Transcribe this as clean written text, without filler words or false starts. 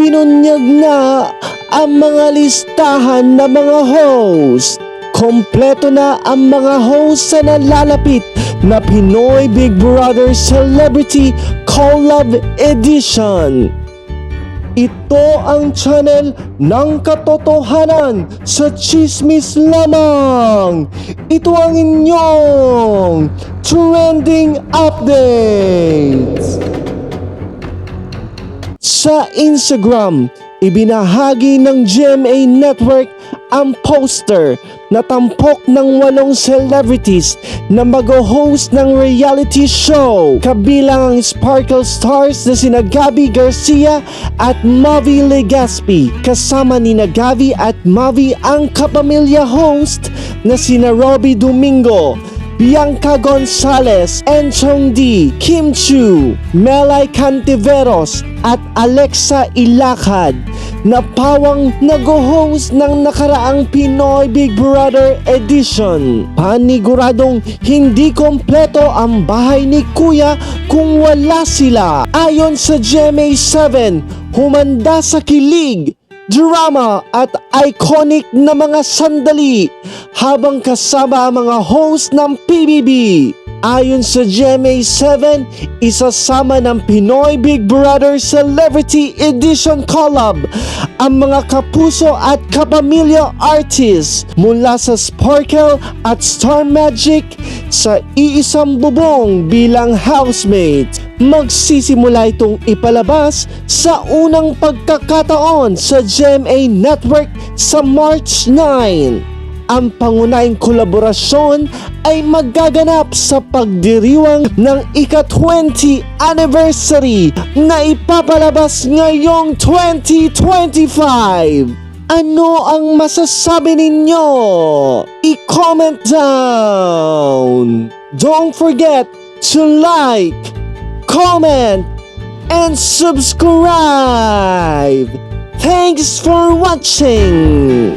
binunyag na ang mga listahan ng mga host. Kompleto na ang mga host sa nalalapit na Pinoy Big Brother Celebrity Collab Edition. Ito ang channel ng katotohanan sa chismis lamang. Ito ang inyong trending updates. Sa Instagram, ibinahagi ng GMA Network ang poster na tampok ng 8 celebrities na mag-host ng reality show. Kabilang ang Sparkle Stars na sina Gabby Garcia at Mavi Legaspi. Kasama ni Gavi at Mavi ang kapamilya host na sina Robby Domingo, Bianca Gonzalez, Enchong D, Kim Chu, Melay Cantiveros at Alexa Ilacad na pawang nag-host ng nakaraang Pinoy Big Brother Edition. Paniguradong hindi kompleto ang bahay ni Kuya kung wala sila. Ayon sa GMA7, humanda sa kilig, drama at iconic na mga sandali habang kasama ang mga host ng PBB. Ayon sa GMA7, isasama ng Pinoy Big Brother Celebrity Edition Collab ang mga kapuso at kapamilya artists mula sa Sparkle at Star Magic sa iisang bubong bilang housemate. Magsisimula itong ipalabas sa unang pagkakataon sa GMA Network sa March 9. Ang pangunahing kolaborasyon ay magaganap sa pagdiriwang ng ika-20 anniversary na ipapalabas ngayong 2025. Ano ang masasabi ninyo? I-comment down! Don't forget to like, comment, and subscribe! Thanks for watching!